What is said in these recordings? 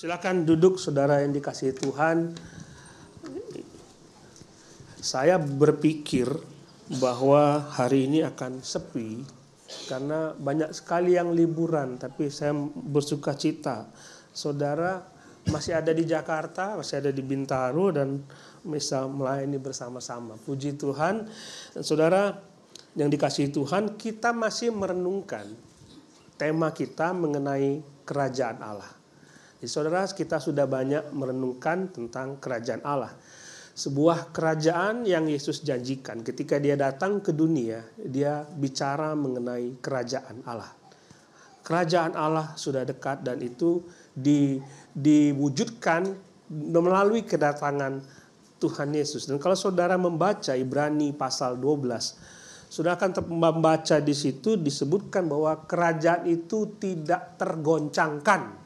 Silakan duduk saudara yang dikasihi Tuhan. Saya berpikir bahwa hari ini akan sepi karena banyak sekali yang liburan, tapi saya bersuka cita. Saudara masih ada di Jakarta, masih ada di Bintaro dan bisa melayani bersama-sama. Puji Tuhan. Saudara yang dikasihi Tuhan, kita masih merenungkan tema kita mengenai kerajaan Allah. Jadi saudara, kita sudah banyak merenungkan tentang kerajaan Allah. Sebuah kerajaan yang Yesus janjikan ketika dia datang ke dunia, dia bicara mengenai kerajaan Allah. Kerajaan Allah sudah dekat dan itu diwujudkan melalui kedatangan Tuhan Yesus. Dan kalau saudara membaca Ibrani pasal 12, saudara akan membaca di situ disebutkan bahwa kerajaan itu tidak tergoncangkan.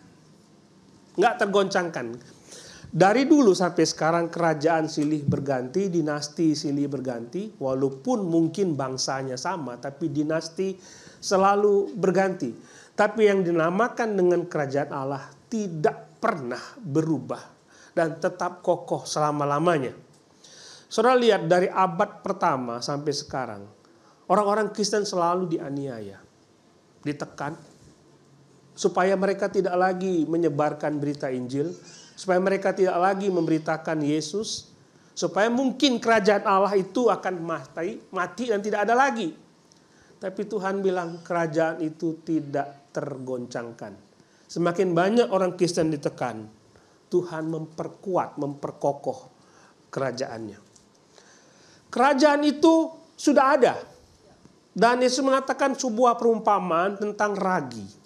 Nggak tergoncangkan. Dari dulu sampai sekarang kerajaan silih berganti, dinasti silih berganti. Walaupun mungkin bangsanya sama, tapi dinasti selalu berganti. Tapi yang dinamakan dengan kerajaan Allah tidak pernah berubah dan tetap kokoh selama-lamanya. Saudara lihat dari abad pertama sampai sekarang, orang-orang Kristen selalu dianiaya, ditekan, supaya mereka tidak lagi menyebarkan berita Injil, supaya mereka tidak lagi memberitakan Yesus, supaya mungkin kerajaan Allah itu akan mati dan tidak ada lagi. Tapi Tuhan bilang kerajaan itu tidak tergoncangkan. Semakin banyak orang Kristen ditekan, Tuhan memperkuat, memperkokoh kerajaannya. Kerajaan itu sudah ada. Dan Yesus mengatakan sebuah perumpamaan tentang ragi.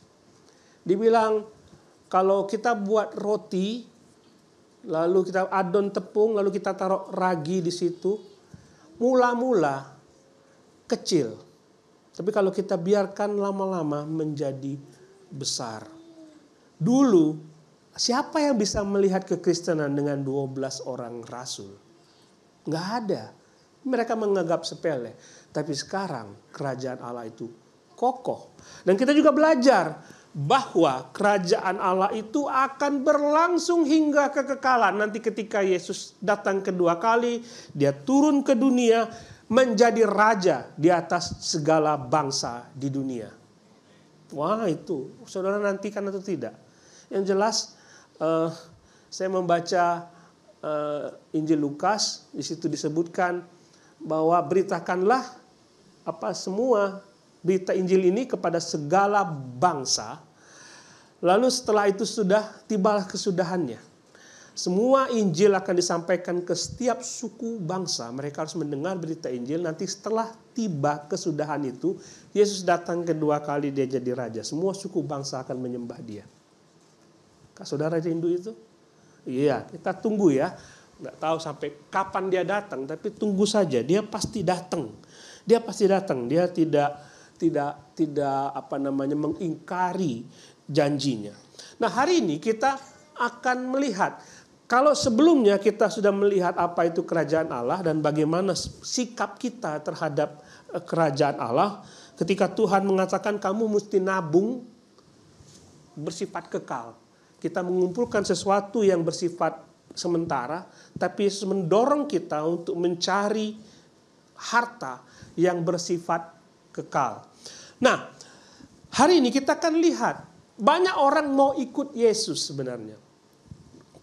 Dibilang kalau kita buat roti, lalu kita adon tepung, lalu kita taruh ragi di situ, mula-mula kecil. Tapi kalau kita biarkan lama-lama menjadi besar. Dulu, siapa yang bisa melihat kekristenan dengan 12 orang rasul? Nggak ada. Mereka menganggap sepele. Tapi sekarang kerajaan Allah itu kokoh. Dan kita juga belajar bahwa kerajaan Allah itu akan berlangsung hingga kekekalan. Nanti ketika Yesus datang kedua kali, dia turun ke dunia menjadi raja di atas segala bangsa di dunia. Wah, itu saudara nantikan atau tidak? Yang jelas saya membaca Injil Lukas, di situ disebutkan bahwa beritakanlah semua berita Injil ini kepada segala bangsa. Lalu setelah itu sudah tibalah kesudahannya. Semua Injil akan disampaikan ke setiap suku bangsa. Mereka harus mendengar berita Injil. Nanti setelah tiba kesudahan itu, Yesus datang kedua kali, dia jadi raja. Semua suku bangsa akan menyembah dia. Kak saudara rindu itu? Iya, kita tunggu ya. Nggak tahu sampai kapan dia datang, tapi tunggu saja. Dia pasti datang. Dia pasti datang. Dia tidak mengingkari janjinya. Nah, hari ini kita akan melihat, kalau sebelumnya kita sudah melihat apa itu kerajaan Allah dan bagaimana sikap kita terhadap kerajaan Allah, ketika Tuhan mengatakan kamu mesti nabung bersifat kekal. Kita mengumpulkan sesuatu yang bersifat sementara, tapi mendorong kita untuk mencari harta yang bersifat kekal. Nah, hari ini kita akan lihat banyak orang mau ikut Yesus sebenarnya.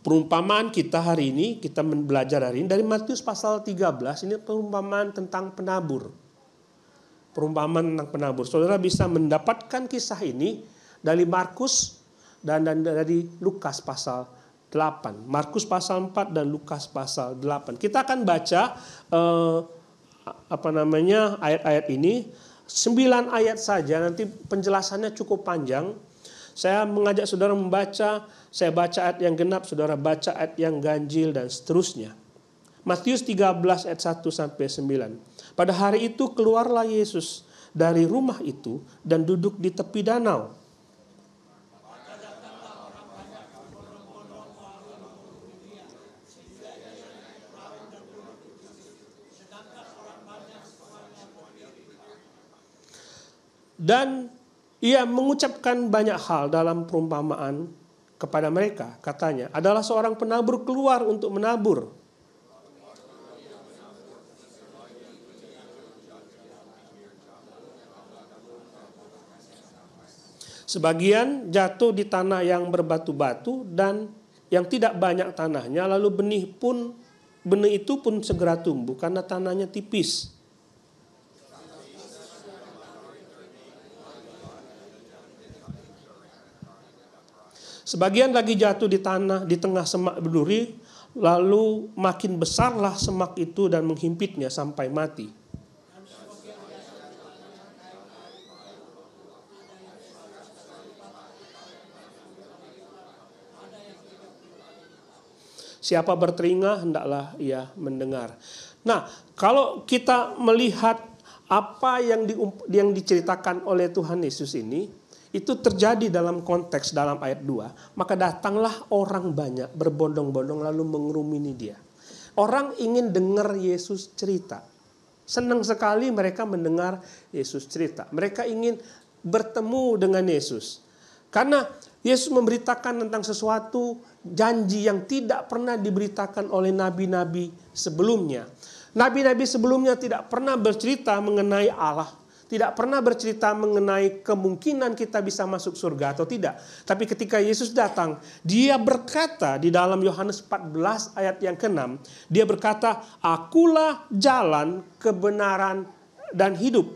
Perumpamaan kita hari ini, kita belajar hari ini dari Matius pasal 13, ini perumpamaan tentang penabur. Perumpamaan tentang penabur. Saudara bisa mendapatkan kisah ini dari Markus dan dari Lukas pasal 8. Markus pasal 4 dan Lukas pasal 8. Kita akan baca ayat-ayat ini. 9 ayat saja, nanti penjelasannya cukup panjang. Saya mengajak saudara membaca, saya baca ayat yang genap, saudara baca ayat yang ganjil dan seterusnya. Matius 13 ayat 1 sampai 9. Pada hari itu keluarlah Yesus dari rumah itu dan duduk di tepi danau. Dan ia mengucapkan banyak hal dalam perumpamaan kepada mereka, katanya, adalah seorang penabur keluar untuk menabur. Sebagian jatuh di tanah yang berbatu-batu dan yang tidak banyak tanahnya, lalu benih itu pun segera tumbuh karena tanahnya tipis. Sebagian lagi jatuh di tanah di tengah semak berduri, lalu makin besarlah semak itu dan menghimpitnya sampai mati. Siapa bertelinga, hendaklah ia mendengar. Nah, kalau kita melihat apa yang diceritakan oleh Tuhan Yesus ini, itu terjadi dalam konteks dalam ayat 2. Maka datanglah orang banyak berbondong-bondong lalu mengerumuni dia. Orang ingin dengar Yesus cerita. Senang sekali mereka mendengar Yesus cerita. Mereka ingin bertemu dengan Yesus. Karena Yesus memberitakan tentang sesuatu janji yang tidak pernah diberitakan oleh nabi-nabi sebelumnya. Nabi-nabi sebelumnya tidak pernah bercerita mengenai Allah. Tidak pernah bercerita mengenai kemungkinan kita bisa masuk surga atau tidak. Tapi ketika Yesus datang, dia berkata di dalam Yohanes 14 ayat yang ke-6. Dia berkata, "Akulah jalan, kebenaran, dan hidup.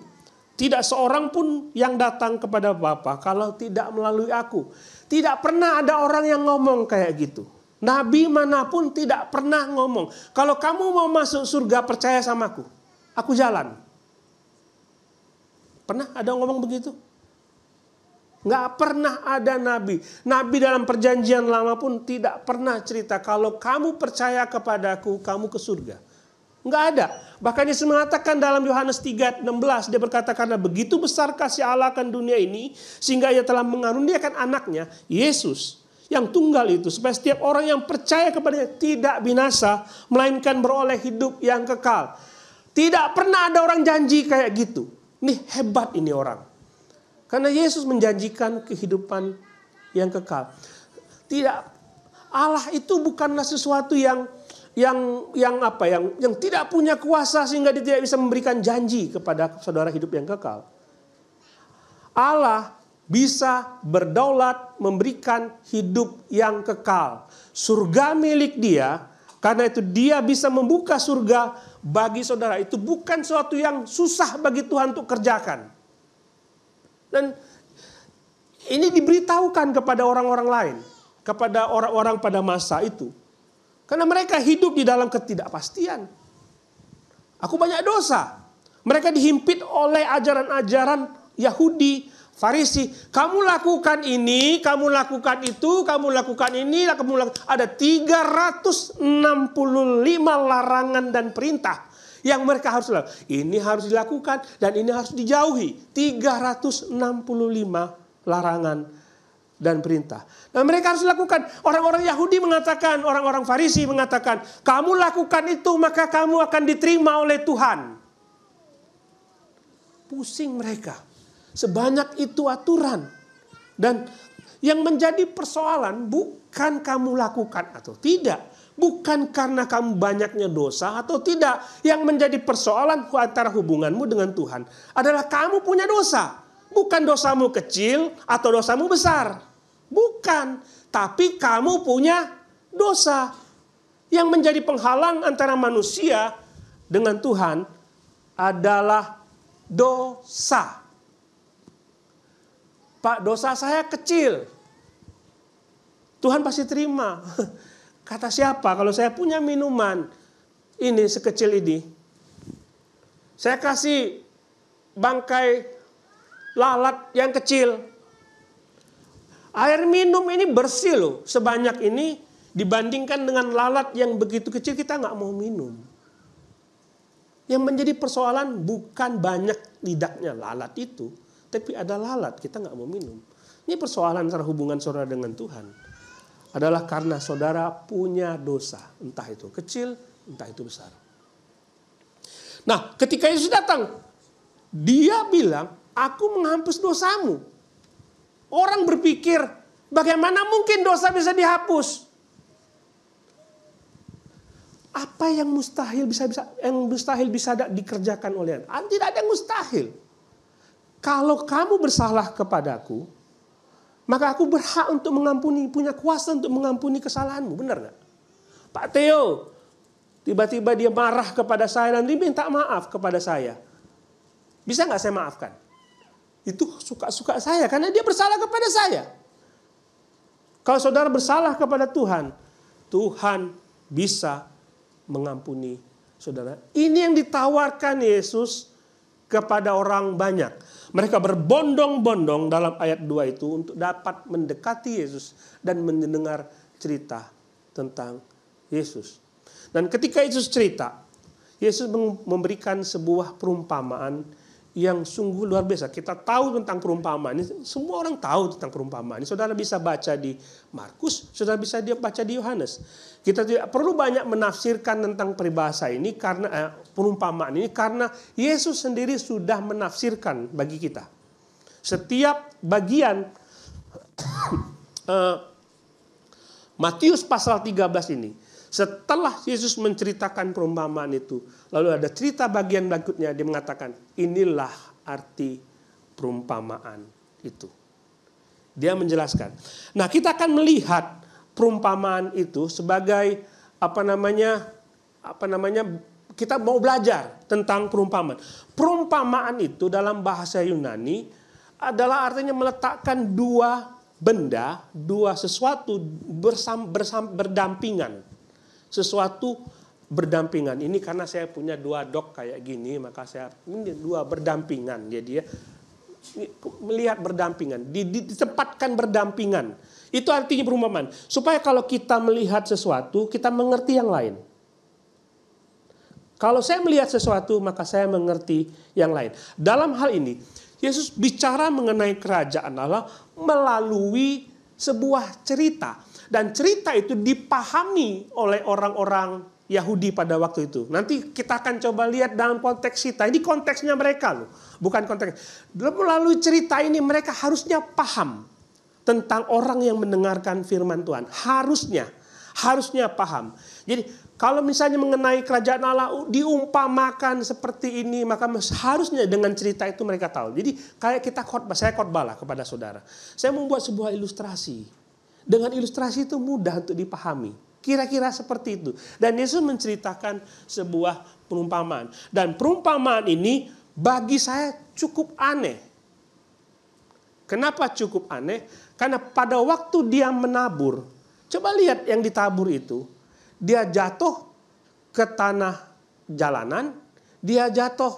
Tidak seorang pun yang datang kepada Bapa kalau tidak melalui aku." Tidak pernah ada orang yang ngomong kayak gitu. Nabi manapun tidak pernah ngomong, "Kalau kamu mau masuk surga, percaya sama aku jalan." Pernah ada ngomong begitu? Nggak pernah ada nabi. Nabi dalam perjanjian lama pun tidak pernah cerita, "Kalau kamu percaya kepadaku, kamu ke surga." Nggak ada. Bahkan Yesus mengatakan dalam Yohanes 3:16, dia berkata, "Karena begitu besar kasih Allah akan dunia ini, sehingga ia telah mengaruniakan anaknya, Yesus, yang tunggal itu, supaya setiap orang yang percaya kepadanya tidak binasa, melainkan beroleh hidup yang kekal." Tidak pernah ada orang janji kayak gitu. Ini hebat ini orang. Karena Yesus menjanjikan kehidupan yang kekal. Tidak, Allah itu bukanlah sesuatu yang tidak punya kuasa sehingga dia tidak bisa memberikan janji kepada saudara hidup yang kekal. Allah bisa berdaulat memberikan hidup yang kekal. Surga milik dia, karena itu dia bisa membuka surga bagi saudara. Itu bukan sesuatu yang susah bagi Tuhan untuk kerjakan. Dan ini diberitahukan kepada orang-orang lain, kepada orang-orang pada masa itu. Karena mereka hidup di dalam ketidakpastian. Aku banyak dosa. Mereka dihimpit oleh ajaran-ajaran Yahudi, Farisi. Kamu lakukan ini, kamu lakukan itu, kamu lakukan ini, kamu lakukan. Ada 365 larangan dan perintah yang mereka harus lakukan. Ini harus dilakukan dan ini harus dijauhi. 365 larangan dan perintah. Dan mereka harus lakukan. Orang-orang Yahudi mengatakan, orang-orang Farisi mengatakan, kamu lakukan itu maka kamu akan diterima oleh Tuhan. Pusing mereka. Sebanyak itu aturan. Dan yang menjadi persoalan bukan kamu lakukan atau tidak. Bukan karena kamu banyaknya dosa atau tidak. Yang menjadi persoalan antara hubunganmu dengan Tuhan adalah kamu punya dosa. Bukan dosamu kecil atau dosamu besar. Bukan, tapi kamu punya dosa. Yang menjadi penghalang antara manusia dengan Tuhan adalah dosa. Pak, dosa saya kecil. Tuhan pasti terima. Kata siapa? Kalau saya punya minuman ini sekecil ini, saya kasih bangkai lalat yang kecil. Air minum ini bersih loh, sebanyak ini dibandingkan dengan lalat yang begitu kecil, kita nggak mau minum. Yang menjadi persoalan bukan banyak lidaknya lalat itu, tapi ada lalat, kita nggak mau minum. Ini persoalan antara hubungan saudara dengan Tuhan. Adalah karena saudara punya dosa, entah itu kecil, entah itu besar. Nah, ketika Yesus datang, dia bilang, aku menghapus dosamu. Orang berpikir, Bagaimana mungkin dosa bisa dihapus? Apa yang mustahil bisa dikerjakan oleh Anda? Tidak ada yang mustahil. Kalau kamu bersalah kepadaku, maka aku berhak untuk mengampuni, punya kuasa untuk mengampuni kesalahanmu. Benar nggak? Pak Theo, tiba-tiba dia marah kepada saya dan dia minta maaf kepada saya. Bisa nggak saya maafkan? Itu suka-suka saya karena dia bersalah kepada saya. Kalau saudara bersalah kepada Tuhan, Tuhan bisa mengampuni saudara. Ini yang ditawarkan Yesus kepada orang banyak. Mereka berbondong-bondong dalam ayat 2 itu untuk dapat mendekati Yesus dan mendengar cerita tentang Yesus. Dan ketika Yesus cerita, Yesus memberikan sebuah perumpamaan yang sungguh luar biasa. Kita tahu tentang perumpamaan ini, semua orang tahu tentang perumpamaan ini. Saudara bisa baca di Markus, saudara bisa baca di Yohanes. Kita tidak perlu banyak menafsirkan tentang peribahasa ini karena perumpamaan ini, karena Yesus sendiri sudah menafsirkan bagi kita. Setiap bagian Matius pasal 13 ini, setelah Yesus menceritakan perumpamaan itu, lalu ada cerita bagian berikutnya, dia mengatakan, inilah arti perumpamaan itu. Dia menjelaskan. Nah, kita akan melihat perumpamaan itu sebagai kita mau belajar tentang perumpamaan. Perumpamaan itu dalam bahasa Yunani adalah artinya meletakkan dua benda, dua sesuatu berdampingan. Sesuatu berdampingan. Ini karena saya punya dua dog kayak gini, maka saya ini dua berdampingan. Jadi ya melihat berdampingan, ditempatkan berdampingan. Itu artinya perumpamaan. Supaya kalau kita melihat sesuatu, kita mengerti yang lain. Kalau saya melihat sesuatu, maka saya mengerti yang lain. Dalam hal ini, Yesus bicara mengenai kerajaan Allah melalui sebuah cerita. Dan cerita itu dipahami oleh orang-orang Yahudi pada waktu itu. Nanti kita akan coba lihat dalam konteks kita. Ini konteksnya mereka loh. Bukan konteks. Melalui cerita ini mereka harusnya paham tentang orang yang mendengarkan firman Tuhan. Harusnya paham. Jadi kalau misalnya mengenai kerajaan Allah diumpamakan seperti ini, maka harusnya dengan cerita itu mereka tahu. Jadi kayak saya khotbah lah kepada saudara. Saya membuat sebuah ilustrasi. Dengan ilustrasi itu mudah untuk dipahami. Kira-kira seperti itu. Dan Yesus menceritakan sebuah perumpamaan. Dan perumpamaan ini bagi saya cukup aneh. Kenapa cukup aneh? Karena pada waktu dia menabur, coba lihat yang ditabur itu. Dia jatuh ke tanah jalanan, dia jatuh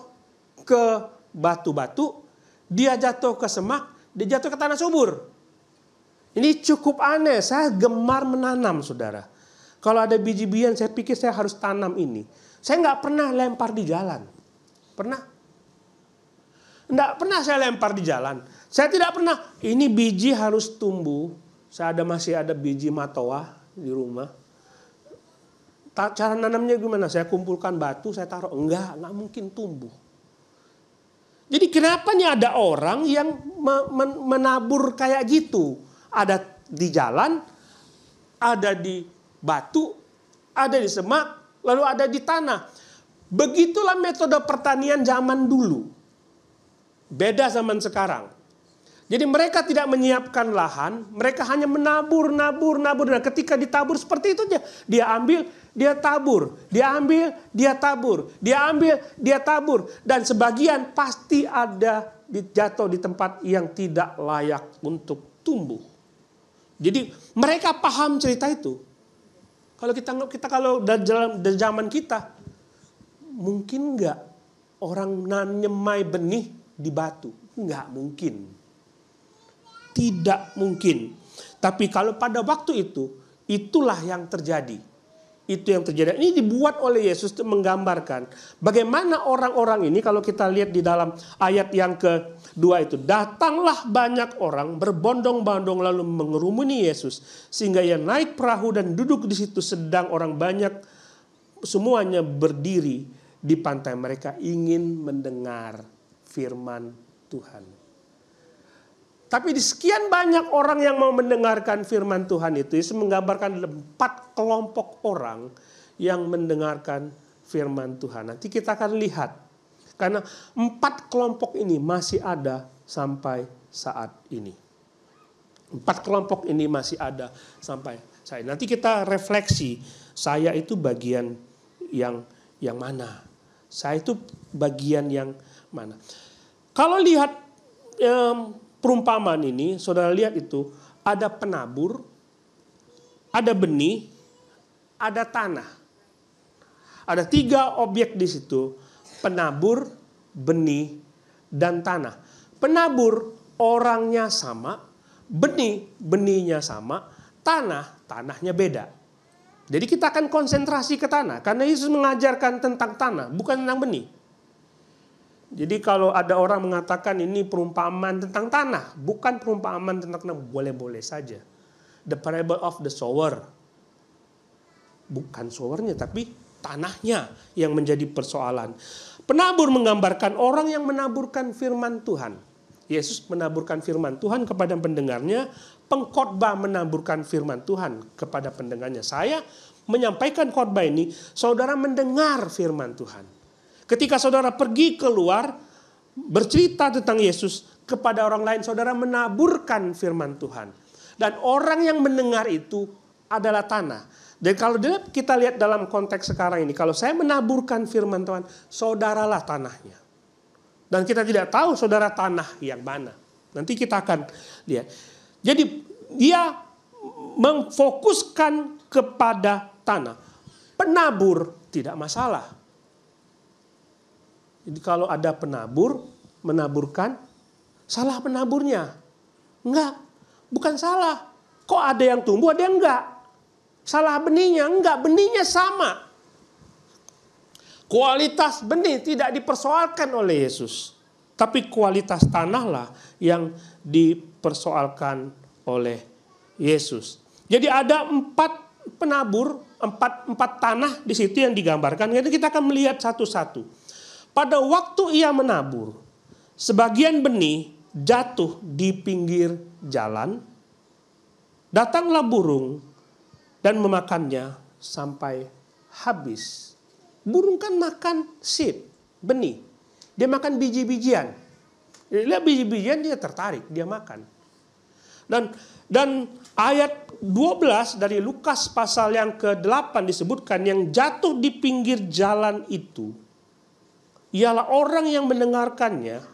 ke batu-batu, dia jatuh ke semak, dia jatuh ke tanah subur. Ini cukup aneh, saya gemar menanam saudara. Kalau ada biji-bijian saya pikir saya harus tanam ini. Saya nggak pernah lempar di jalan. Pernah? Nggak pernah saya lempar di jalan. Saya tidak pernah, ini biji harus tumbuh. Masih ada biji matoa di rumah. Cara nanamnya gimana? Saya kumpulkan batu, saya taruh. Nggak mungkin tumbuh. Jadi kenapa nih ada orang yang menabur kayak gitu? Ada di jalan, ada di batu, ada di semak, lalu ada di tanah. Begitulah metode pertanian zaman dulu. Beda zaman sekarang. Jadi mereka tidak menyiapkan lahan, mereka hanya menabur. Dan ketika ditabur seperti itu dia ambil, dia tabur. Dia ambil, dia tabur. Dia ambil, dia tabur. Dan sebagian pasti ada jatuh di tempat yang tidak layak untuk tumbuh. Jadi mereka paham cerita itu. Kalau kita kalau dalam zaman kita, mungkin nggak orang nyemai benih di batu? Nggak mungkin. Tidak mungkin. Tapi kalau pada waktu itu, itulah yang terjadi. Itu yang terjadi. Ini dibuat oleh Yesus untuk menggambarkan bagaimana orang-orang ini, kalau kita lihat di dalam ayat yang kedua itu, datanglah banyak orang berbondong-bondong lalu mengerumuni Yesus sehingga ia naik perahu dan duduk di situ, sedang orang banyak semuanya berdiri di pantai. Mereka ingin mendengar firman Tuhan. Tapi di sekian banyak orang yang mau mendengarkan firman Tuhan itu, Yesus menggambarkan 4 kelompok orang yang mendengarkan firman Tuhan. Nanti kita akan lihat. Karena 4 kelompok ini masih ada sampai saat ini. 4 kelompok ini masih ada sampai saat ini. Nanti kita refleksi, saya itu bagian yang mana? Saya itu bagian yang mana? Kalau lihat perumpamaan ini, saudara lihat itu, ada penabur, ada benih, ada tanah. Ada 3 objek di situ, penabur, benih, dan tanah. Penabur orangnya sama, benihnya sama, tanahnya beda. Jadi kita akan konsentrasi ke tanah, karena Yesus mengajarkan tentang tanah, bukan tentang benih. Jadi kalau ada orang mengatakan ini perumpamaan tentang tanah, bukan perumpamaan tentang tanah, boleh-boleh saja. The parable of the sower. Bukan sowernya, tapi tanahnya yang menjadi persoalan. Penabur menggambarkan orang yang menaburkan firman Tuhan. Yesus menaburkan firman Tuhan kepada pendengarnya, pengkhotbah menaburkan firman Tuhan kepada pendengarnya. Saya menyampaikan khotbah ini, saudara mendengar firman Tuhan. Ketika saudara pergi keluar, bercerita tentang Yesus kepada orang lain, saudara menaburkan firman Tuhan. Dan orang yang mendengar itu adalah tanah. Dan kalau kita lihat dalam konteks sekarang ini, kalau saya menaburkan firman Tuhan, saudaralah tanahnya. Dan kita tidak tahu saudara tanah yang mana. Nanti kita akan lihat. Jadi dia memfokuskan kepada tanah. Penabur tidak masalah. Jadi kalau ada penabur, menaburkan, salah penaburnya? Enggak, bukan salah. Kok ada yang tumbuh, ada yang enggak? Salah benihnya? Enggak, benihnya sama. Kualitas benih tidak dipersoalkan oleh Yesus. Tapi kualitas tanahlah yang dipersoalkan oleh Yesus. Jadi ada 4 penabur, 4 tanah di situ yang digambarkan. Jadi kita akan melihat satu-satu. Pada waktu ia menabur, sebagian benih jatuh di pinggir jalan. Datanglah burung dan memakannya sampai habis. Burung kan makan seed, benih. Dia makan biji-bijian. Lihat biji-bijian dia tertarik, dia makan. Dan ayat 12 dari Lukas pasal yang ke-8 disebutkan yang jatuh di pinggir jalan itu ialah orang yang mendengarkannya,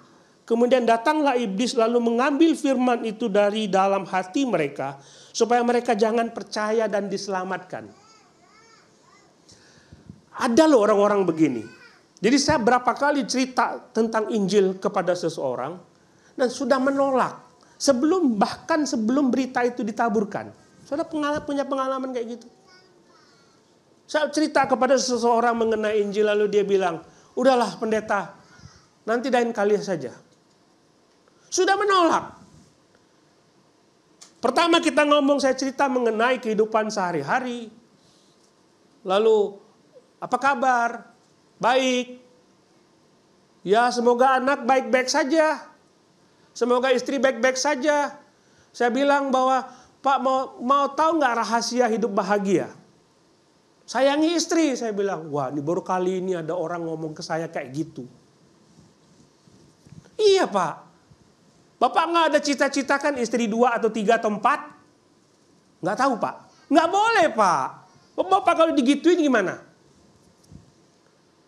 kemudian datanglah iblis lalu mengambil firman itu dari dalam hati mereka, supaya mereka jangan percaya dan diselamatkan. Ada loh orang-orang begini. Jadi saya berapa kali cerita tentang Injil kepada seseorang, dan sudah menolak, bahkan sebelum berita itu ditaburkan. Saudara punya pengalaman kayak gitu? Saya cerita kepada seseorang mengenai Injil, lalu dia bilang, udahlah pendeta, nanti lain kali saja. Sudah menolak. Pertama kita ngomong, saya cerita mengenai kehidupan sehari-hari. Lalu, apa kabar? Baik. Ya semoga anak baik-baik saja. Semoga istri baik-baik saja. Saya bilang bahwa, Pak mau tahu nggak rahasia hidup bahagia? Sayangi istri, saya bilang. Wah, ini baru kali ini ada orang ngomong ke saya kayak gitu. Iya, Pak. Bapak nggak ada cita-cita kan istri 2 atau 3 atau 4? Nggak tahu, Pak. Nggak boleh, Pak. Bapak kalau digituin gimana?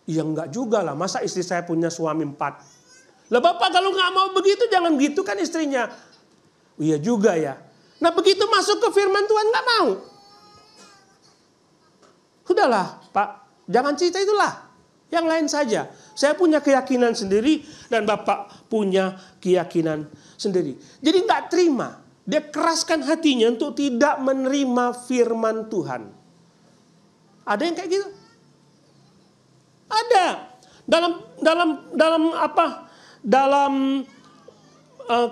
Iya, nggak juga lah. Masa istri saya punya suami 4? Lah, Bapak kalau nggak mau begitu, jangan gitu kan istrinya. Iya juga ya. Nah, begitu masuk ke firman Tuhan nggak mau. Sudahlah, Pak, jangan cerita itulah. Yang lain saja. Saya punya keyakinan sendiri dan Bapak punya keyakinan sendiri. Jadi nggak terima. Dia keraskan hatinya untuk tidak menerima firman Tuhan. Ada yang kayak gitu? Ada. Dalam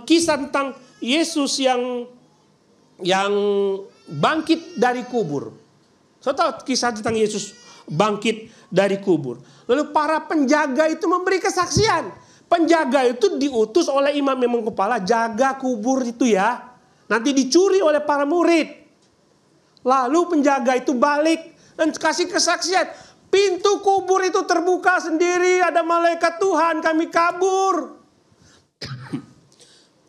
kisah tentang Yesus yang bangkit dari kubur. Saya tahu kisah tentang Yesus bangkit dari kubur. Lalu para penjaga itu memberi kesaksian. Penjaga itu diutus oleh imam kepala, jaga kubur itu ya. Nanti dicuri oleh para murid. Lalu penjaga itu balik dan kasih kesaksian. Pintu kubur itu terbuka sendiri, ada malaikat Tuhan, kami kabur.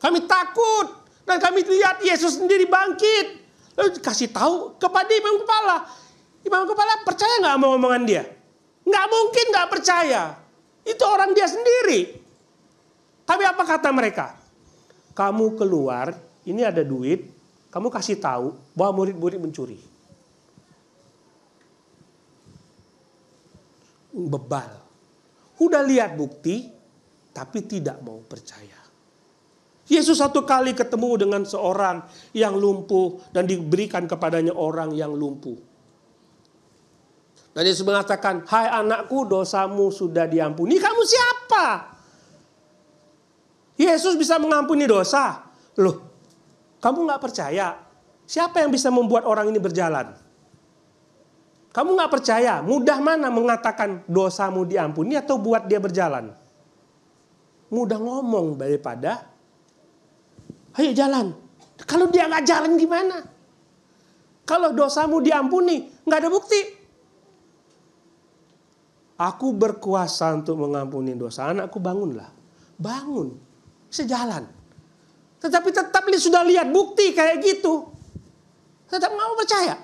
Kami takut dan kami lihat Yesus sendiri bangkit. Lalu kasih tahu kepada imam kepala. Imam kepala percaya nggak sama omongan dia? Nggak mungkin nggak percaya. Itu orang dia sendiri. Tapi apa kata mereka? Kamu keluar, ini ada duit, kamu kasih tahu bahwa murid-murid mencuri. Bebal. Udah lihat bukti, tapi tidak mau percaya. Yesus satu kali ketemu dengan seorang yang lumpuh dan diberikan kepadanya orang yang lumpuh. Dan Yesus mengatakan, hai anakku, dosamu sudah diampuni. Kamu siapa? Yesus bisa mengampuni dosa. Loh, kamu gak percaya? Siapa yang bisa membuat orang ini berjalan? Kamu gak percaya? Mudah mana mengatakan dosamu diampuni atau buat dia berjalan? Mudah ngomong daripada ayo jalan. Kalau dia gak jalan gimana? Kalau dosamu diampuni, gak ada bukti. Aku berkuasa untuk mengampuni dosa. Anakku bangunlah. Bangun. Sejalan. Tetapi tetap sudah lihat bukti kayak gitu. Tetap nggak mau percaya.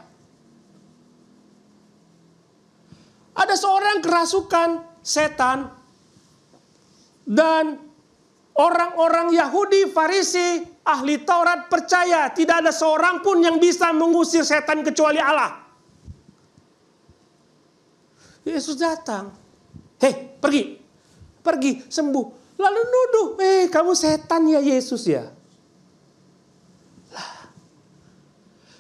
Ada seorang kerasukan setan. Dan orang-orang Yahudi, Farisi, ahli Taurat percaya. Tidak ada seorang pun yang bisa mengusir setan kecuali Allah. Yesus datang. Hei, pergi. Pergi, sembuh. Lalu nuduh, kamu setan ya Yesus ya. Lah,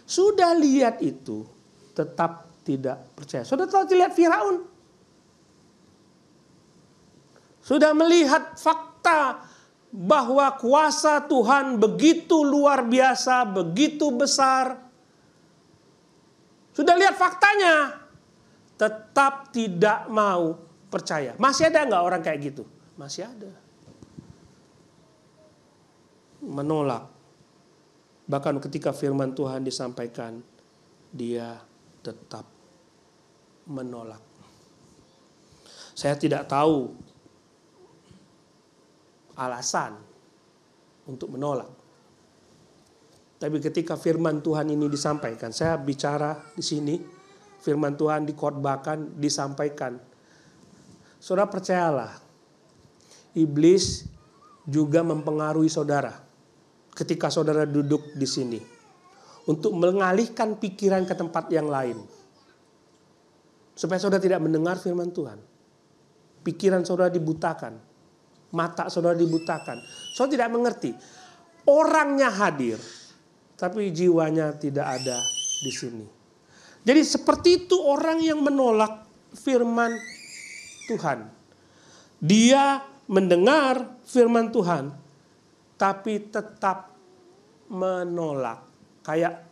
sudah lihat itu, tetap tidak percaya. Sudah lihat Firaun. Sudah melihat fakta bahwa kuasa Tuhan begitu luar biasa, begitu besar. Sudah lihat faktanya, tetap tidak mau percaya. Masih ada nggak orang kayak gitu? Masih ada. Menolak. Bahkan ketika firman Tuhan disampaikan, dia tetap menolak. Saya tidak tahu alasan untuk menolak. Tapi ketika firman Tuhan ini disampaikan, saya bicara di sini, firman Tuhan dikhotbahkan, disampaikan. Saudara percayalah, iblis juga mempengaruhi saudara. Ketika saudara duduk di sini, untuk mengalihkan pikiran ke tempat yang lain, supaya saudara tidak mendengar firman Tuhan. Pikiran saudara dibutakan, mata saudara dibutakan. Saudara tidak mengerti. Orangnya hadir, tapi jiwanya tidak ada di sini. Jadi seperti itu orang yang menolak firman Tuhan. Dia mendengar firman Tuhan, tapi tetap menolak. Kayak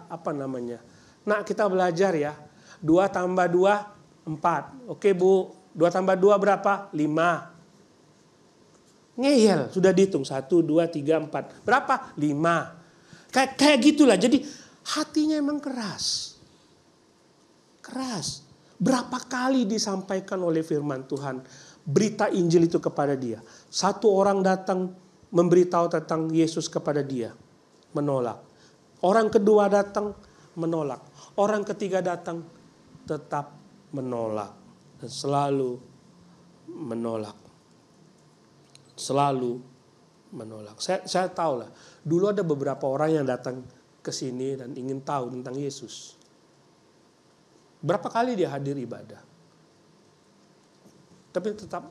apa namanya? Nah, kita belajar ya. 2 tambah 2, 4. Oke Bu, 2 tambah 2 berapa? 5. Ngeyel, sudah dihitung. 1, 2, 3, 4. Berapa? 5. Kayak gitulah. Jadi hatinya emang keras. Keras. Berapa kali disampaikan oleh firman Tuhan berita Injil itu kepada dia. Satu orang datang memberitahu tentang Yesus kepada dia, menolak. Orang kedua datang, menolak. Orang ketiga datang, tetap menolak. Dan selalu menolak. Selalu menolak. Saya tahu lah, dulu ada beberapa orang yang datang ke sini dan ingin tahu tentang Yesus. Berapa kali dia hadir ibadah, tapi tetap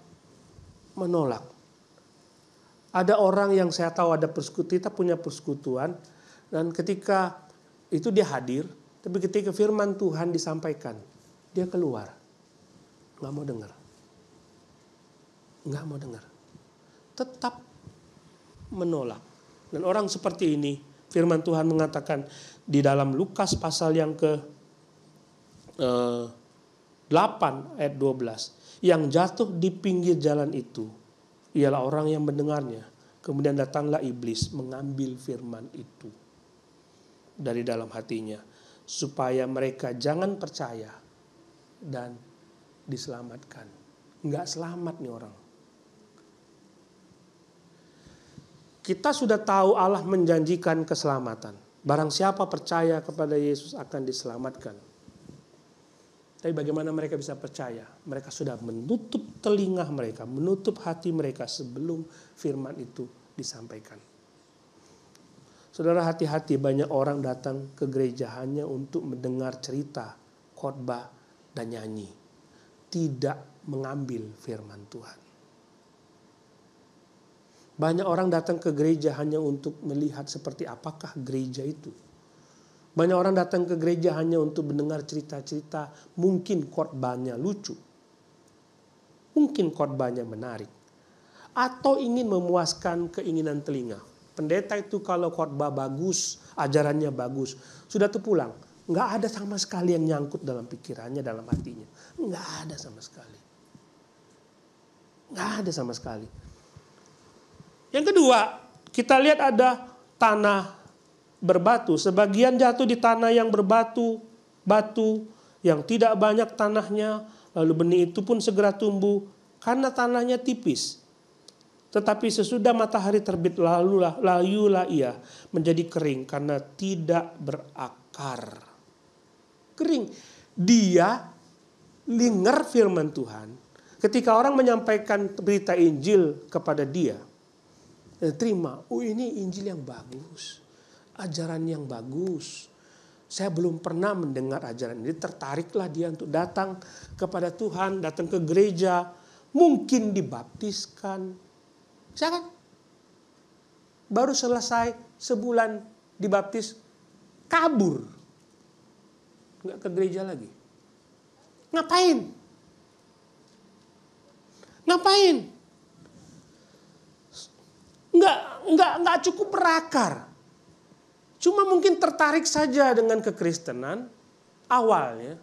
menolak. Ada orang yang saya tahu ada persekutuan, kita punya persekutuan, dan ketika itu dia hadir, tapi ketika firman Tuhan disampaikan, dia keluar, nggak mau dengar, tetap menolak. Dan orang seperti ini, firman Tuhan mengatakan di dalam Lukas pasal yang ke 8 ayat 12, yang jatuh di pinggir jalan itu ialah orang yang mendengarnya. Kemudian datanglah iblis mengambil firman itu dari dalam hatinya, supaya mereka jangan percaya dan diselamatkan. Enggak selamat nih orang. Kita sudah tahu Allah menjanjikan keselamatan. Barang siapa percaya kepada Yesus akan diselamatkan. Tapi bagaimana mereka bisa percaya? Mereka sudah menutup telinga mereka, menutup hati mereka sebelum firman itu disampaikan. Saudara, hati-hati, banyak orang datang ke gereja hanya untuk mendengar cerita, khotbah, dan nyanyi. Tidak mengambil firman Tuhan. Banyak orang datang ke gereja hanya untuk melihat seperti apakah gereja itu. Banyak orang datang ke gereja hanya untuk mendengar cerita-cerita, mungkin khotbahnya lucu. Mungkin khotbahnya menarik. Atau ingin memuaskan keinginan telinga. Pendeta itu kalau khotbah bagus, ajarannya bagus, sudah tuh pulang. Nggak ada sama sekali yang nyangkut dalam pikirannya, dalam hatinya. Nggak ada sama sekali. Nggak ada sama sekali. Yang kedua, kita lihat ada tanah berbatu. Sebagian jatuh di tanah yang berbatu, batu yang tidak banyak tanahnya. Lalu benih itu pun segera tumbuh karena tanahnya tipis. Tetapi sesudah matahari terbit layulah ia menjadi kering karena tidak berakar. Kering. Dia dengar firman Tuhan. Ketika orang menyampaikan berita Injil kepada dia, terima, oh ini Injil yang bagus, ajaran yang bagus. Saya belum pernah mendengar ajaran ini. Tertariklah dia untuk datang kepada Tuhan, datang ke gereja, mungkin dibaptiskan. Saya kan baru selesai sebulan dibaptis, kabur, nggak ke gereja lagi. Ngapain? Nggak cukup berakar. Cuma mungkin tertarik saja dengan kekristenan awalnya.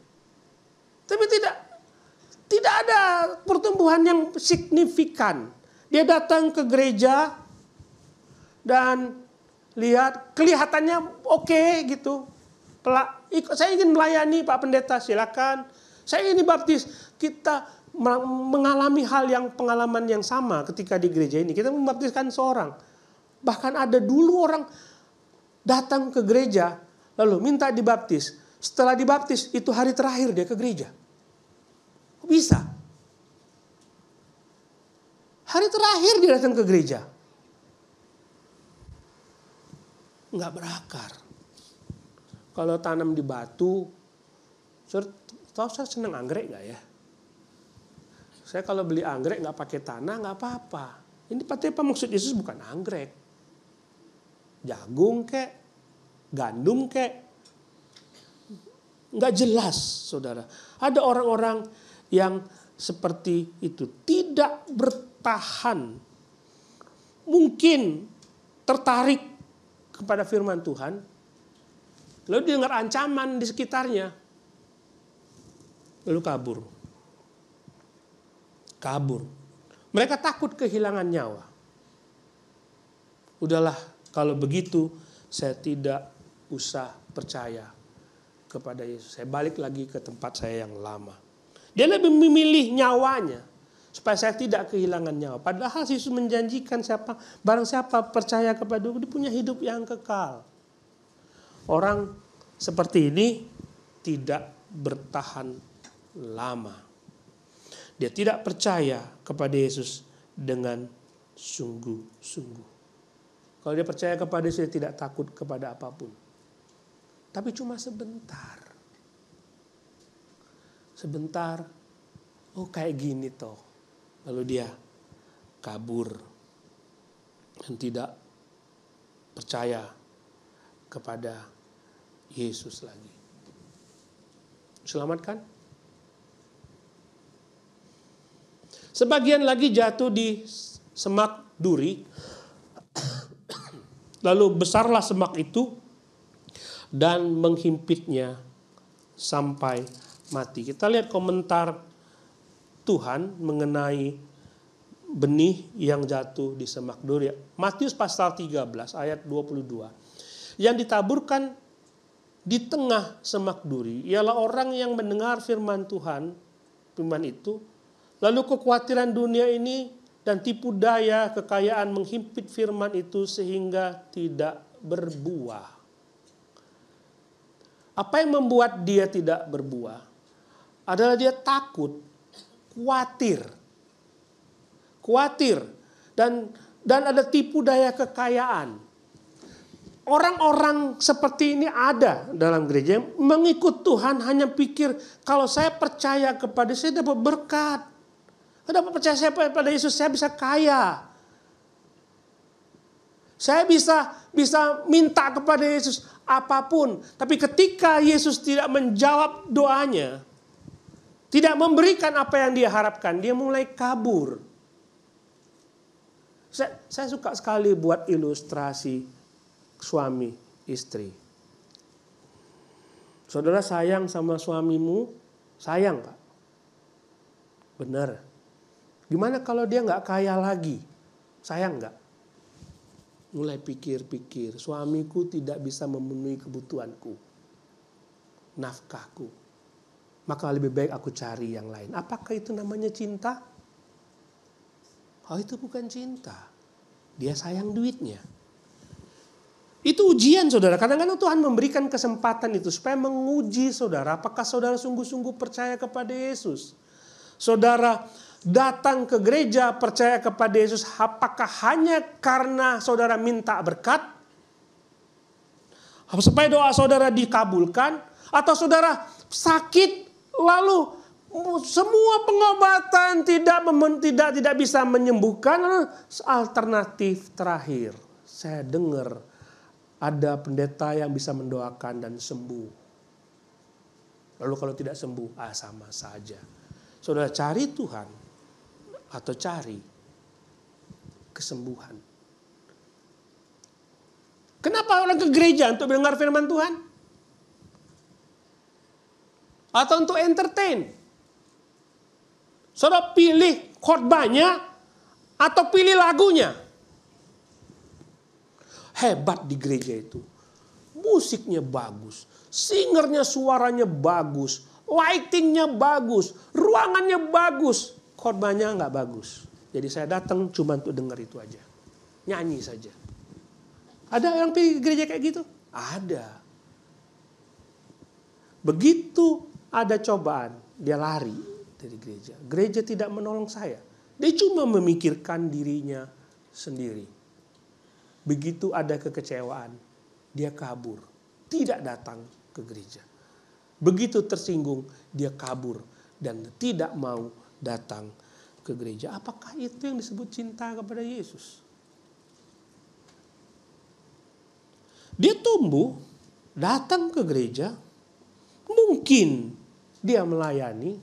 Tapi tidak ada pertumbuhan yang signifikan. Dia datang ke gereja dan lihat kelihatannya oke gitu. Saya ingin melayani Pak Pendeta, silakan. Saya ingin dibaptis. Kita mengalami pengalaman yang sama ketika di gereja ini. Kita membaptiskan seorang. Bahkan ada dulu orang datang ke gereja lalu minta dibaptis. Setelah dibaptis itu hari terakhir dia ke gereja. Kok bisa? Hari terakhir dia datang ke gereja. Nggak berakar. Kalau tanam di batu, tahu saya senang anggrek nggak ya? Saya kalau beli anggrek nggak pakai tanah nggak apa-apa. Ini apa maksud Yesus bukan anggrek, jagung kek, gandum kek, nggak jelas, saudara. Ada orang-orang yang seperti itu tidak bertahan, mungkin tertarik kepada firman Tuhan, lalu dengar ancaman di sekitarnya, lalu kabur. Mereka takut kehilangan nyawa. Udahlah, kalau begitu saya tidak usah percaya kepada Yesus. Saya balik lagi ke tempat saya yang lama. Dia lebih memilih nyawanya supaya saya tidak kehilangan nyawa. Padahal Yesus menjanjikan barang siapa percaya kepada Dia punya hidup yang kekal. Orang seperti ini tidak bertahan lama. Dia tidak percaya kepada Yesus dengan sungguh-sungguh. Kalau dia percaya kepada Yesus, dia tidak takut kepada apapun. Tapi cuma sebentar. Sebentar, oh kayak gini toh. Lalu dia kabur dan tidak percaya kepada Yesus lagi. Selamatkan? Sebagian lagi jatuh di semak duri. Lalu besarlah semak itu dan menghimpitnya sampai mati. Kita lihat komentar Tuhan mengenai benih yang jatuh di semak duri. Matius pasal 13 ayat 22. Yang ditaburkan di tengah semak duri ialah orang yang mendengar firman Tuhan, firman itu, lalu kekhawatiran dunia ini dan tipu daya kekayaan menghimpit firman itu sehingga tidak berbuah. Apa yang membuat dia tidak berbuah? Adalah dia takut, khawatir, dan ada tipu daya kekayaan. Orang-orang seperti ini ada dalam gereja yang mengikut Tuhan hanya pikir kalau saya percaya kepada saya dapat berkat. Dapat percaya saya pada Yesus saya bisa kaya. Saya bisa minta kepada Yesus apapun. Tapi ketika Yesus tidak menjawab doanya, tidak memberikan apa yang dia harapkan, dia mulai kabur. Saya suka sekali buat ilustrasi suami istri. Saudara sayang sama suamimu, sayang Pak. Benar. Gimana kalau dia nggak kaya lagi? Sayang nggak? Mulai pikir-pikir, suamiku tidak bisa memenuhi kebutuhanku, nafkahku. Maka lebih baik aku cari yang lain. Apakah itu namanya cinta? Oh, itu bukan cinta. Dia sayang duitnya. Itu ujian saudara. Kadang-kadang Tuhan memberikan kesempatan itu supaya menguji saudara. Apakah saudara sungguh-sungguh percaya kepada Yesus? Saudara datang ke gereja percaya kepada Yesus. Apakah hanya karena saudara minta berkat? Supaya doa saudara dikabulkan? Atau saudara sakit lalu semua pengobatan tidak bisa menyembuhkan? Alternatif terakhir. Saya dengar ada pendeta yang bisa mendoakan dan sembuh. Lalu kalau tidak sembuh, sama saja. Saudara cari Tuhan atau cari kesembuhan. Kenapa orang ke gereja? Untuk mendengar firman Tuhan? Atau untuk entertain? Saudara pilih khotbahnya atau pilih lagunya? Hebat di gereja itu. Musiknya bagus. Singernya suaranya bagus. Lightingnya bagus. Ruangannya bagus. Khotbahnya nggak bagus. Jadi saya datang cuma untuk dengar itu aja. Nyanyi saja. Ada yang pergi gereja kayak gitu? Ada. Begitu ada cobaan, dia lari dari gereja. Gereja tidak menolong saya. Dia cuma memikirkan dirinya sendiri. Begitu ada kekecewaan, dia kabur. Tidak datang ke gereja. Begitu tersinggung, dia kabur. Dan tidak mau datang ke gereja. Apakah itu yang disebut cinta kepada Yesus? Dia tumbuh, datang ke gereja. Mungkin dia melayani.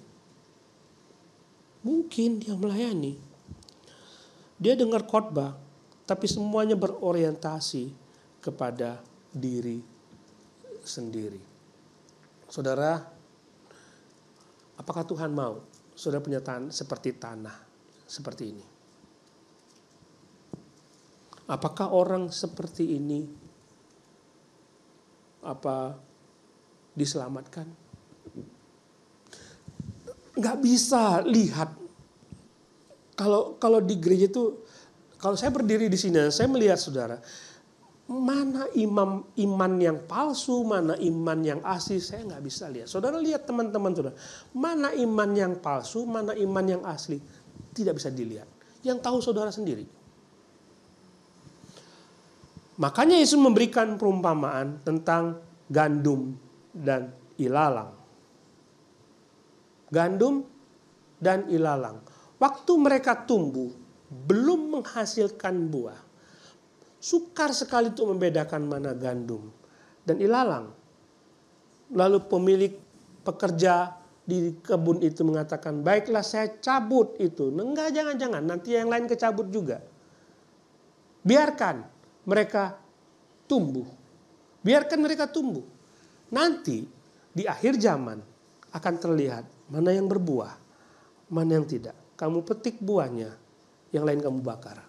Dia dengar khotbah. Tapi semuanya berorientasi kepada diri sendiri. Saudara, apakah Tuhan mau saudara punya seperti tanah seperti ini? Apakah orang seperti ini diselamatkan? Nggak bisa lihat. Kalau di gereja itu, kalau saya berdiri di sini, saya melihat saudara, mana iman yang palsu, mana iman yang asli, saya nggak bisa lihat. Saudara lihat teman-teman saudara, mana iman yang palsu, mana iman yang asli, tidak bisa dilihat. Yang tahu saudara sendiri. Makanya Yesus memberikan perumpamaan tentang gandum dan ilalang. Gandum dan ilalang. Waktu mereka tumbuh, belum menghasilkan buah. Sukar sekali untuk membedakan mana gandum dan ilalang. Lalu pemilik pekerja di kebun itu mengatakan, baiklah saya cabut itu. Enggak, jangan, nanti yang lain kecabut juga. Biarkan mereka tumbuh. Nanti di akhir zaman akan terlihat mana yang berbuah, mana yang tidak. Kamu petik buahnya, yang lain kamu bakar.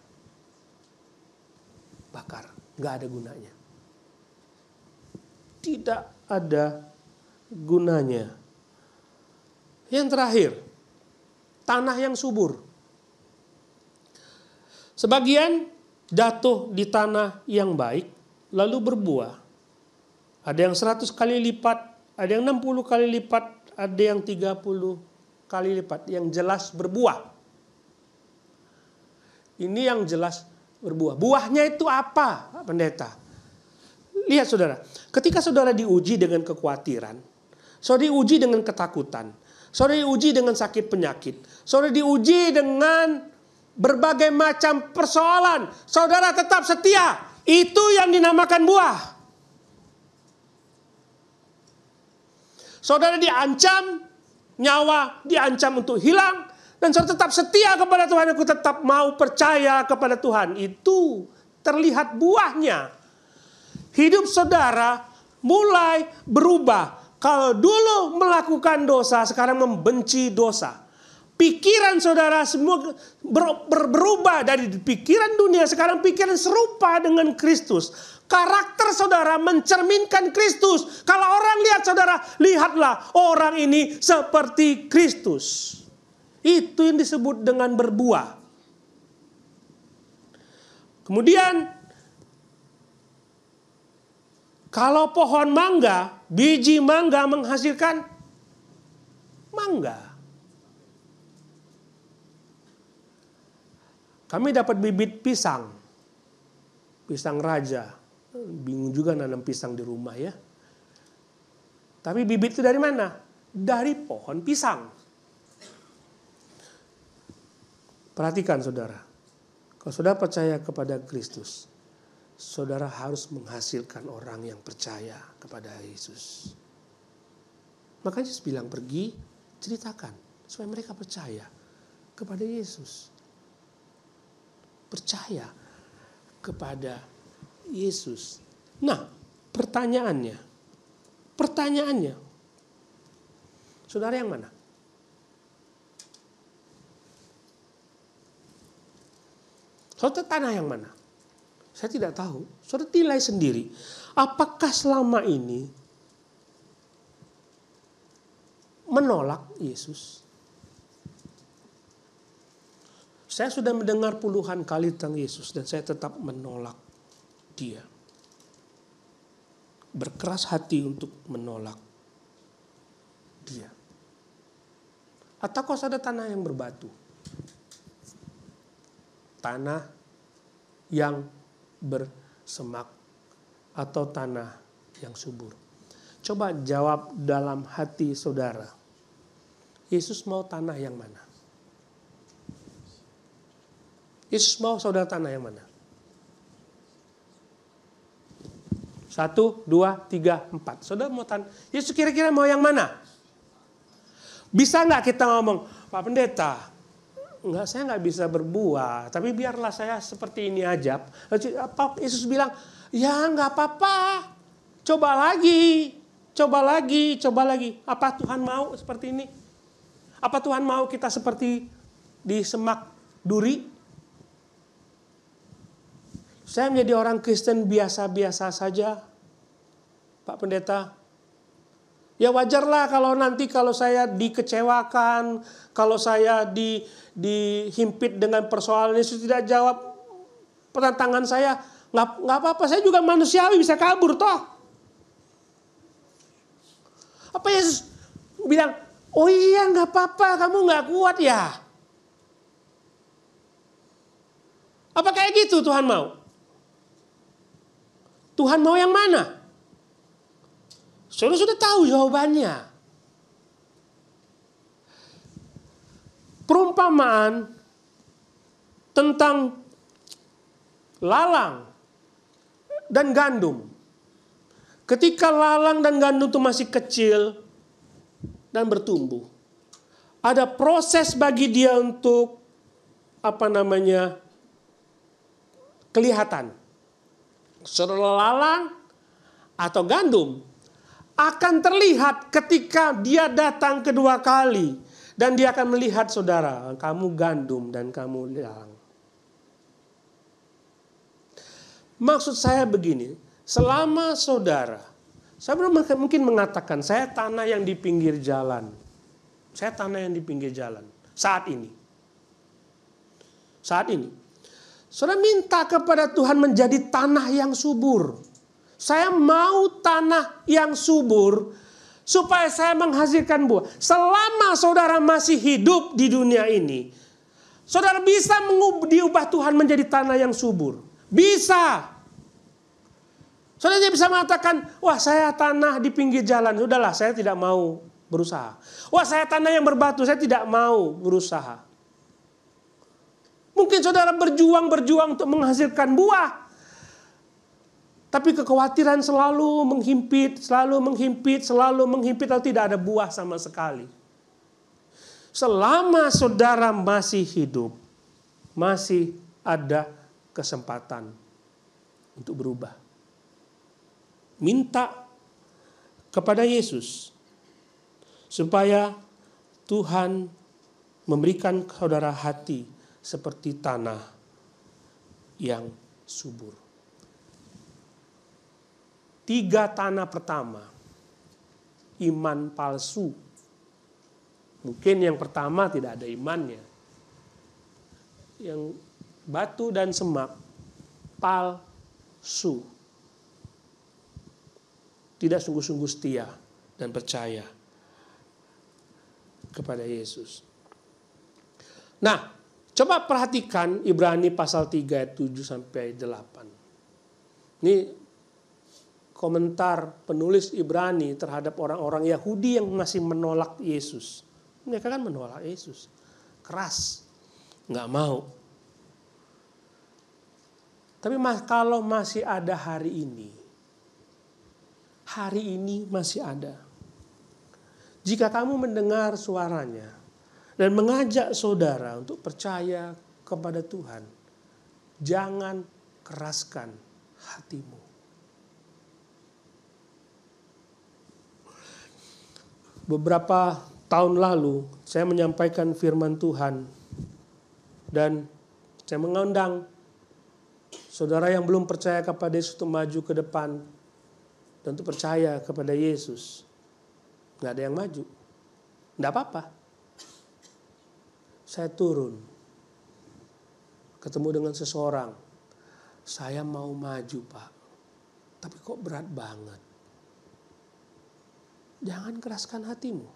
Bakar, nggak ada gunanya. Tidak ada gunanya. Yang terakhir, tanah yang subur. Sebagian jatuh di tanah yang baik, lalu berbuah. Ada yang 100 kali lipat, ada yang 60 kali lipat, ada yang 30 kali lipat. Yang jelas berbuah. Ini yang jelas berbuah. Buahnya itu apa, Pak Pendeta? Lihat saudara, ketika saudara diuji dengan kekhawatiran, saudara diuji dengan ketakutan, saudara diuji dengan sakit penyakit, saudara diuji dengan berbagai macam persoalan, saudara tetap setia. Itu yang dinamakan buah. Saudara diancam, nyawa diancam untuk hilang, dan saudara tetap setia kepada Tuhan. Aku tetap mau percaya kepada Tuhan. Itu terlihat buahnya. Hidup saudara mulai berubah. Kalau dulu melakukan dosa, sekarang membenci dosa. Pikiran saudara semua berubah dari pikiran dunia, sekarang pikiran serupa dengan Kristus. Karakter saudara mencerminkan Kristus. Kalau orang lihat saudara, lihatlah orang ini seperti Kristus. Itu yang disebut dengan berbuah. Kemudian, kalau pohon mangga, biji mangga menghasilkan mangga. Kami dapat bibit pisang. Pisang raja. Bingung juga nanam pisang di rumah ya. Tapi bibit itu dari mana? Dari pohon pisang. Perhatikan saudara. Kalau saudara percaya kepada Kristus, saudara harus menghasilkan orang yang percaya kepada Yesus. Makanya Yesus bilang, pergi ceritakan supaya mereka percaya kepada Yesus. Percaya kepada Yesus. Nah, pertanyaannya, saudara yang mana? Saudara tanah yang mana? Saya tidak tahu. Saudara nilai sendiri. Apakah selama ini menolak Yesus? Saya sudah mendengar puluhan kali tentang Yesus dan saya tetap menolak Dia. Berkeras hati untuk menolak Dia. Ataukah ada tanah yang berbatu? Tanah yang bersemak atau tanah yang subur? Coba jawab dalam hati saudara. Yesus mau tanah yang mana? Yesus mau saudara tanah yang mana? 1, 2, 3, 4. Saudara mau tanah. Yesus kira-kira mau yang mana? Bisa nggak kita ngomong, Pak Pendeta, enggak, saya nggak bisa berbuah, tapi biarlah saya seperti ini aja. Yesus bilang, ya nggak apa-apa, coba lagi. Apa Tuhan mau seperti ini? Apa Tuhan mau kita seperti di semak duri? Saya menjadi orang Kristen biasa-biasa saja, Pak Pendeta. Ya wajarlah kalau nanti kalau saya dikecewakan, kalau saya dihimpit dengan persoalan Yesus tidak jawab pertentangan saya, nggak apa-apa, saya juga manusiawi, bisa kabur toh. Apa Yesus bilang, oh iya nggak apa-apa, kamu nggak kuat ya? Apa kayak gitu Tuhan mau? Tuhan mau yang mana? Saudara sudah tahu jawabannya. Perumpamaan tentang lalang dan gandum. Ketika lalang dan gandum itu masih kecil dan bertumbuh, ada proses bagi dia untuk kelihatan. Saudara, lalang atau gandum akan terlihat ketika dia datang kedua kali. Dan dia akan melihat saudara, kamu gandum dan kamu lalang. Maksud saya begini, selama saudara, saya mungkin mengatakan, saya tanah yang di pinggir jalan. Saya tanah yang di pinggir jalan saat ini. Saat ini. Saudara minta kepada Tuhan menjadi tanah yang subur. Saya mau tanah yang subur supaya saya menghasilkan buah. Selama saudara masih hidup di dunia ini, saudara bisa diubah Tuhan menjadi tanah yang subur. Bisa. Saudara bisa mengatakan, wah saya tanah di pinggir jalan, sudahlah saya tidak mau berusaha. Wah saya tanah yang berbatu, saya tidak mau berusaha. Mungkin saudara berjuang untuk menghasilkan buah. Tapi kekhawatiran selalu menghimpit, lalu tidak ada buah sama sekali. Selama saudara masih hidup, masih ada kesempatan untuk berubah. Minta kepada Yesus supaya Tuhan memberikan saudara hati seperti tanah yang subur. 3 tanah pertama, iman palsu. Mungkin yang pertama tidak ada imannya. Yang batu dan semak, palsu. Tidak sungguh-sungguh setia dan percaya kepada Yesus. Nah, coba perhatikan Ibrani pasal 3 ayat 7-8. Ini komentar penulis Ibrani terhadap orang-orang Yahudi yang masih menolak Yesus. Mereka kan menolak Yesus. Keras. Nggak mau. Tapi kalau masih ada hari ini masih ada. Jika kamu mendengar suaranya dan mengajak saudara untuk percaya kepada Tuhan, jangan keraskan hatimu. Beberapa tahun lalu saya menyampaikan firman Tuhan dan saya mengundang saudara yang belum percaya kepada Yesus untuk maju ke depan dan untuk percaya kepada Yesus. Nggak ada yang maju. Nggak apa-apa. Saya turun. Ketemu dengan seseorang. Saya mau maju, Pak. Tapi kok berat banget. Jangan keraskan hatimu.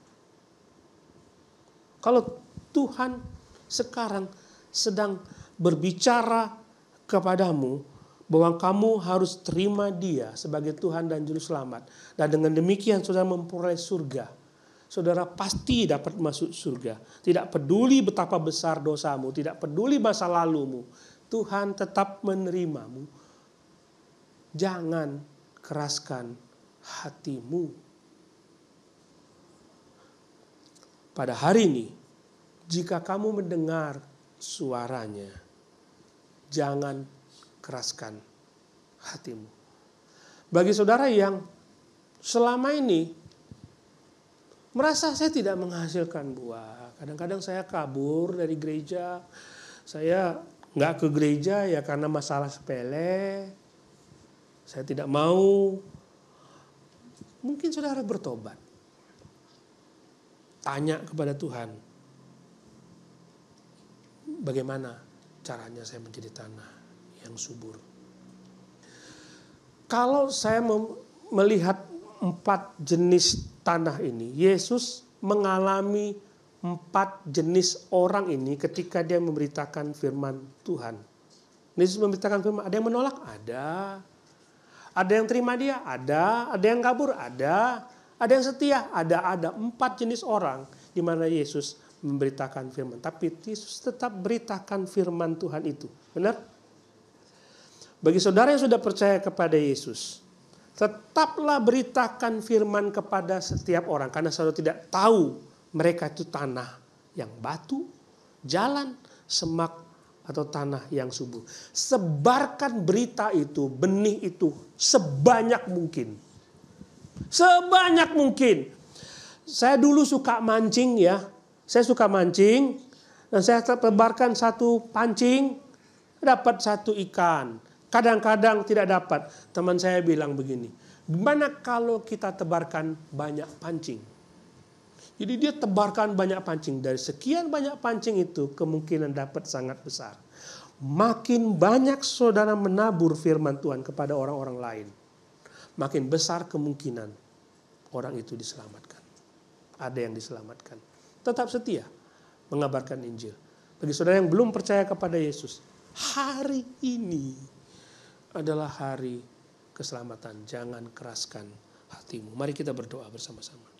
Kalau Tuhan sekarang sedang berbicara kepadamu, bahwa kamu harus terima Dia sebagai Tuhan dan Juru Selamat. Dan dengan demikian saudara memperoleh surga. Saudara pasti dapat masuk surga. Tidak peduli betapa besar dosamu, tidak peduli masa lalumu. Tuhan tetap menerimamu. Jangan keraskan hatimu. Pada hari ini, jika kamu mendengar suaranya, jangan keraskan hatimu. Bagi saudara yang selama ini merasa saya tidak menghasilkan buah. Kadang-kadang saya kabur dari gereja. Saya nggak ke gereja ya karena masalah sepele. Saya tidak mau. Mungkin saudara bertobat. Tanya kepada Tuhan. Bagaimana caranya saya menjadi tanah yang subur. Kalau saya melihat 4 jenis tanah ini, Yesus mengalami 4 jenis orang ini ketika dia memberitakan firman Tuhan. Yesus memberitakan firman, ada yang menolak? Ada. Ada yang terima dia? Ada. Ada yang kabur? Ada. Ada yang setia? Ada 4 jenis orang di mana Yesus memberitakan firman. Tapi Yesus tetap beritakan firman Tuhan itu. Benar? Bagi saudara yang sudah percaya kepada Yesus, tetaplah beritakan firman kepada setiap orang. Karena saudara tidak tahu mereka itu tanah yang batu, jalan, semak, atau tanah yang subur. Sebarkan berita itu, benih itu sebanyak mungkin. Sebanyak mungkin. Saya dulu suka mancing ya. Saya suka mancing dan saya tebarkan 1 pancing, dapat 1 ikan. Kadang-kadang tidak dapat. Teman saya bilang begini, gimana kalau kita tebarkan banyak pancing? Jadi dia tebarkan banyak pancing. Dari sekian banyak pancing itu kemungkinan dapat sangat besar. Makin banyak saudara menabur firman Tuhan kepada orang-orang lain, makin besar kemungkinan orang itu diselamatkan. Ada yang diselamatkan. Tetap setia mengabarkan Injil. Bagi saudara yang belum percaya kepada Yesus, hari ini adalah hari keselamatan. Jangan keraskan hatimu. Mari kita berdoa bersama-sama.